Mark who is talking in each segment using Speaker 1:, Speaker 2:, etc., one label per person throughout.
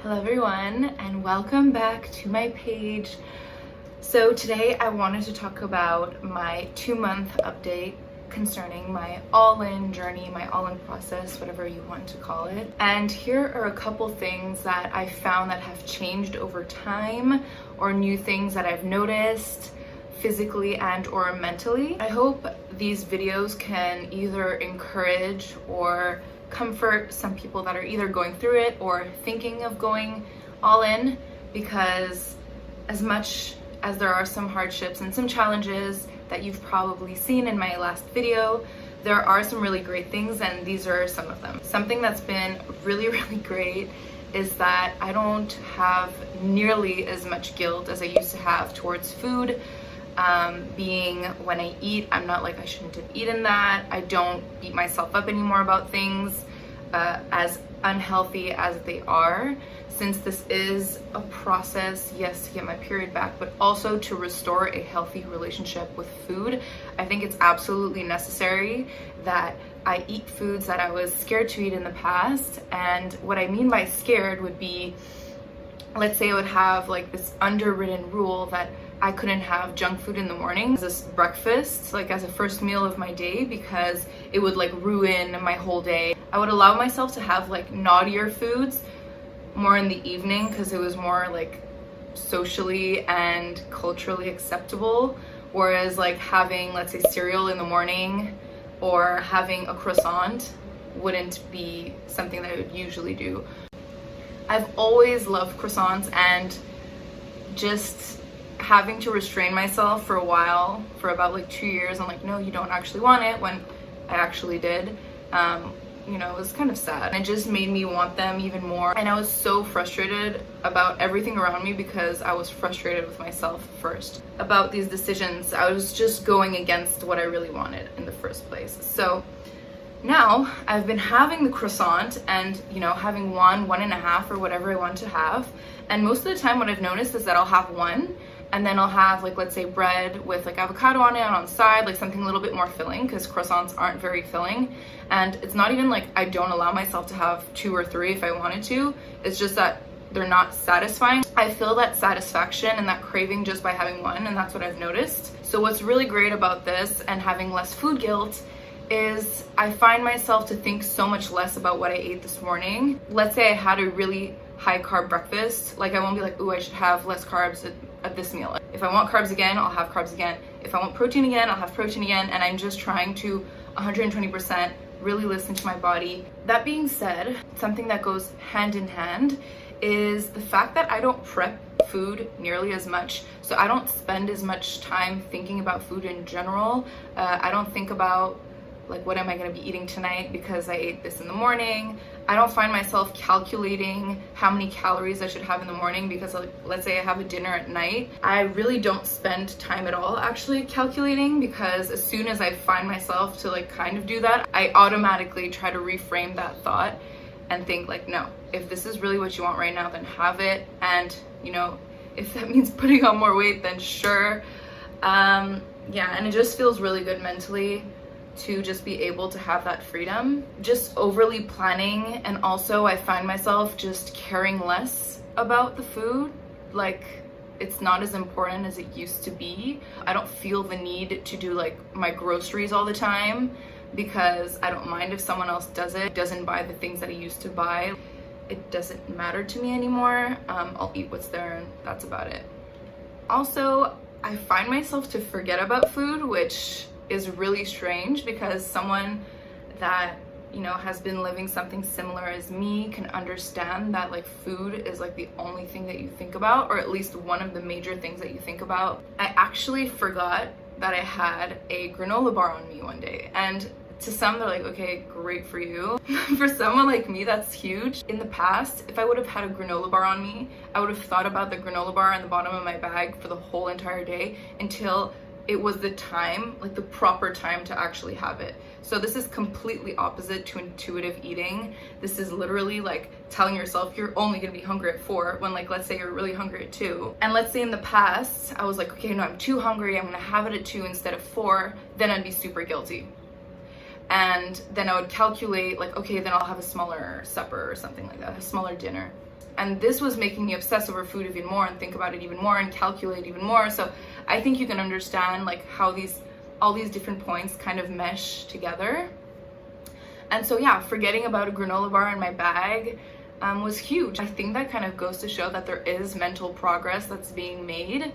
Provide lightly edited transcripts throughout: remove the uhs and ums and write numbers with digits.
Speaker 1: Hello everyone and welcome back to my page. So today I wanted to talk about my 2-month update concerning my all-in journey, my all-in process, whatever you want to call it. And here are a couple things that I found that have changed over time, or new things that I've noticed physically and or mentally. I hope these videos can either encourage or comfort some people that are either going through it or thinking of going all in, because as much as there are some hardships and some challenges that you've probably seen in my last video, there are some really great things, and these are some of them. Something that's been really great is that I don't have nearly as much guilt as I used to have towards food. Being when I eat, I'm not like I shouldn't have eaten that. I don't beat myself up anymore about things as unhealthy as they are, since this is a process, yes, to get my period back, but also to restore a healthy relationship with food. I think it's absolutely necessary that I eat foods that I was scared to eat in the past. And what I mean by scared would be, let's say I would have like this underwritten rule that I couldn't have junk food in the morning as a breakfast, like as a first meal of my day, because it would like ruin my whole day. I would allow myself to have like naughtier foods more in the evening because it was more like socially and culturally acceptable, whereas like having, let's say, cereal in the morning or having a croissant wouldn't be something that I would usually do. I've always loved croissants, and just having to restrain myself for a while, for about like 2 years, I'm like, no, you don't actually want it, when I actually did. It was kind of sad. It just made me want them even more. And I was so frustrated about everything around me because I was frustrated with myself first about these decisions. I was just going against what I really wanted in the first place. So now I've been having the croissant and, having one and a half, or whatever I want to have. And most of the time what I've noticed is that I'll have one, and then I'll have like, let's say, bread with like avocado on it, and on the side, like something a little bit more filling, because croissants aren't very filling. And it's not even like I don't allow myself to have 2 or 3 if I wanted to. It's just that they're not satisfying. I feel that satisfaction and that craving just by having one, and that's what I've noticed. So what's really great about this and having less food guilt is I find myself to think so much less about what I ate this morning. Let's say I had a really high carb breakfast, like I won't be like, ooh, I should have less carbs at this meal. If I want carbs again, I'll have carbs again. If I want protein again, I'll have protein again. And I'm just trying to 120% really listen to my body. That being said, something that goes hand in hand is the fact that I don't prep food nearly as much. So I don't spend as much time thinking about food in general. I don't think about like, what am I going to be eating tonight because I ate this in the morning. I don't find myself calculating how many calories I should have in the morning because, like, let's say I have a dinner at night. I really don't spend time at all actually calculating, because as soon as I find myself to like kind of do that, I automatically try to reframe that thought and think like, no, if this is really what you want right now, then have it. And if that means putting on more weight, then sure. And it just feels really good mentally to just be able to have that freedom. Just overly planning, and also I find myself just caring less about the food. Like, it's not as important as it used to be. I don't feel the need to do like my groceries all the time, because I don't mind if someone else doesn't buy the things that I used to buy. It doesn't matter to me anymore. I'll eat what's there, and that's about it. Also, I find myself to forget about food, which is really strange, because someone that has been living something similar as me can understand that like food is like the only thing that you think about, or at least one of the major things that you think about. I actually forgot that I had a granola bar on me one day, and to some they're like, okay, great for you. For someone like me, that's huge. In the past, if I would have had a granola bar on me, I would have thought about the granola bar on the bottom of my bag for the whole entire day until it was the time, like the proper time to actually have it. So this is completely opposite to intuitive eating. This is literally like telling yourself you're only gonna be hungry at 4 when, like, let's say you're really hungry at 2. And let's say in the past, I was like, okay, no, I'm too hungry, I'm gonna have it at 2 instead of 4, then I'd be super guilty. And then I would calculate like, okay, then I'll have a smaller supper or something like that, a smaller dinner. And this was making me obsess over food even more and think about it even more and calculate even more. So I think you can understand like how all these different points kind of mesh together. And so yeah, forgetting about a granola bar in my bag was huge. I think that kind of goes to show that there is mental progress that's being made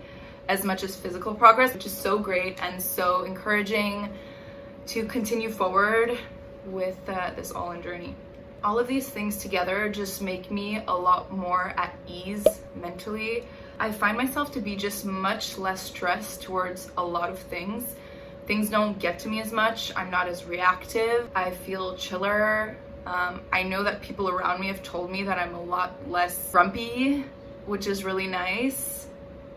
Speaker 1: as much as physical progress, which is so great and so encouraging to continue forward with this all-in journey. All of these things together just make me a lot more at ease mentally. I find myself to be just much less stressed towards a lot of things. Things don't get to me as much. I'm not as reactive. I feel chiller. I know that people around me have told me that I'm a lot less grumpy, which is really nice,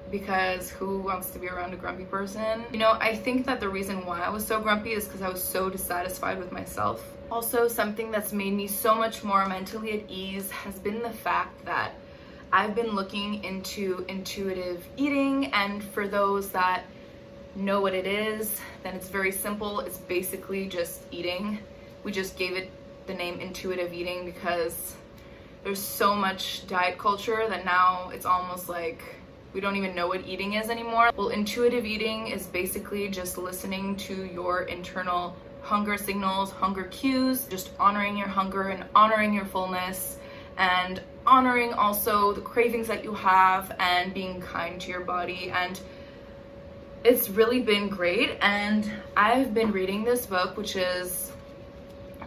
Speaker 1: because who wants to be around a grumpy person? You know, I think that the reason why I was so grumpy is because I was so dissatisfied with myself. Also, something that's made me so much more mentally at ease has been the fact that I've been looking into intuitive eating, and for those that know what it is, then it's very simple. It's basically just eating. We just gave it the name intuitive eating because there's so much diet culture that now it's almost like we don't even know what eating is anymore. Well, intuitive eating is basically just listening to your internal hunger signals, hunger cues, just honoring your hunger and honoring your fullness and honoring also the cravings that you have and being kind to your body. And it's really been great. And I've been reading this book, which is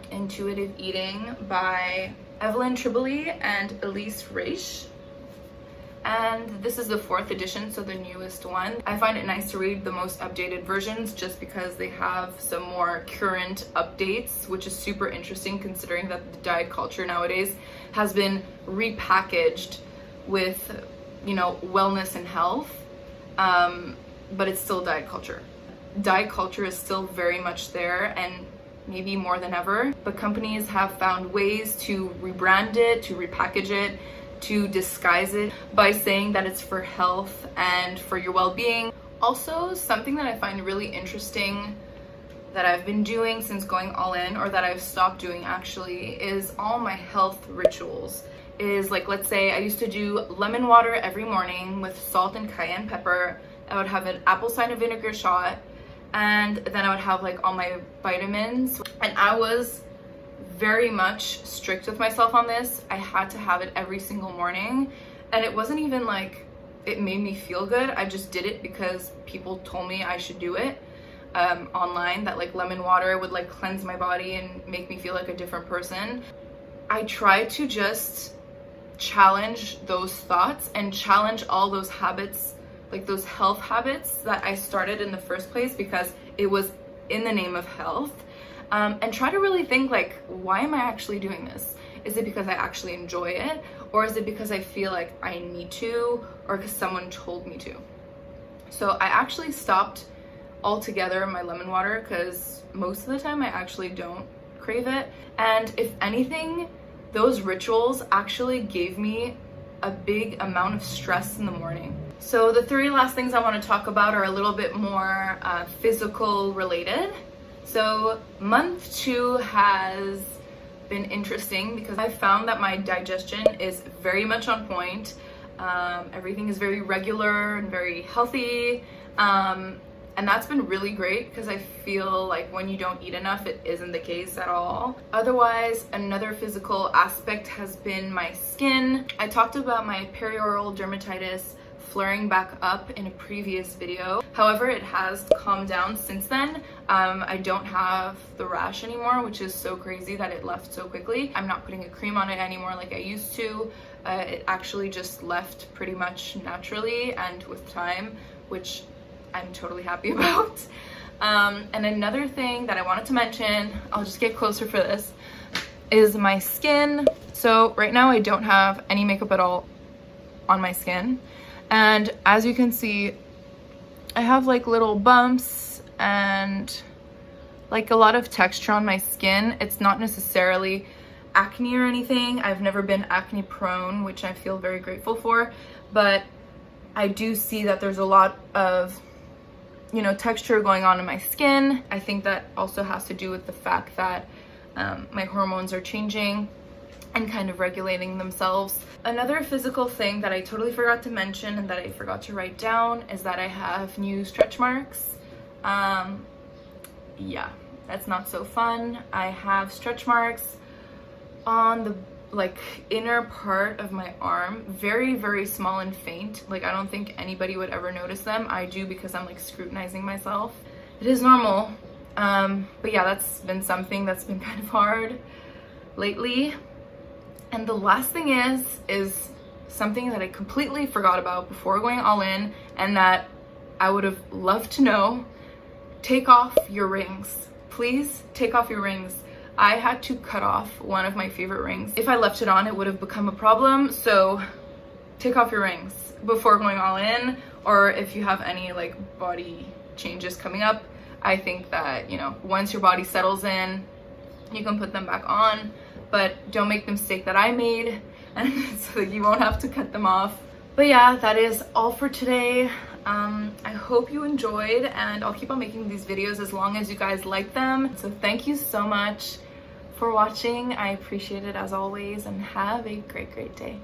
Speaker 1: Intuitive Eating by Evelyn Tribole and Elise Reich. And this is the 4th edition, so the newest one. I find it nice to read the most updated versions just because they have some more current updates, which is super interesting considering that the diet culture nowadays has been repackaged with, you know, wellness and health, but it's still diet culture. Diet culture is still very much there, and maybe more than ever, but companies have found ways to rebrand it, to repackage it, to disguise it by saying that it's for health and for your well-being. Also, something that I find really interesting that I've been doing since going all in, or that I've stopped doing actually, is all my health rituals. Is like, let's say I used to do lemon water every morning with salt and cayenne pepper. I would have an apple cider vinegar shot, and then I would have like all my vitamins. And I was very much strict with myself on this. I had to have it every single morning, and it wasn't even like it made me feel good. I just did it because people told me I should do it online, that like lemon water would like cleanse my body and make me feel like a different person. I tried to just challenge those thoughts and challenge all those habits, like those health habits that I started in the first place because it was in the name of health. And try to really think like, why am I actually doing this? Is it because I actually enjoy it? Or is it because I feel like I need to, or because someone told me to? So I actually stopped altogether my lemon water because most of the time I actually don't crave it. And if anything, those rituals actually gave me a big amount of stress in the morning. So the 3 last things I want to talk about are a little bit more physical related. So month 2 has been interesting because I found that my digestion is very much on point. Everything is very regular and very healthy. And that's been really great because I feel like when you don't eat enough, it isn't the case at all. Otherwise, another physical aspect has been my skin. I talked about my perioral dermatitis flaring back up in a previous video. However, it has calmed down since then. I don't have the rash anymore, which is so crazy that it left so quickly. I'm not putting a cream on it anymore like I used to. It actually just left pretty much naturally and with time, which I'm totally happy about. And another thing that I wanted to mention, I'll just get closer for this, is my skin. So right now I don't have any makeup at all on my skin. And as you can see, I have like little bumps and like a lot of texture on my skin. It's not necessarily acne or anything. I've never been acne prone, which I feel very grateful for, but I do see that there's a lot of, you know, texture going on in my skin. I think that also has to do with the fact that my hormones are changing. and kind of regulating themselves. Another physical thing that I totally forgot to mention and that I forgot to write down is that I have new stretch marks. Yeah, that's not so fun. I have stretch marks on the inner part of my arm, very, very small and faint. Like, I don't think anybody would ever notice them. I do because I'm like scrutinizing myself. It is normal. But yeah, that's been something that's been kind of hard lately. And the last thing is something that I completely forgot about before going all in, and that I would have loved to know. Take off your rings. Please take off your rings. I had to cut off one of my favorite rings. If I left it on, it would have become a problem. So take off your rings before going all in, or if you have any like body changes coming up. I think that, you know, once your body settles in, you can put them back on, but don't make the mistake that I made, and so that you won't have to cut them off. But yeah, that is all for today. I hope you enjoyed, and I'll keep on making these videos as long as you guys like them. So thank you so much for watching. I appreciate it as always, and have a great, great day.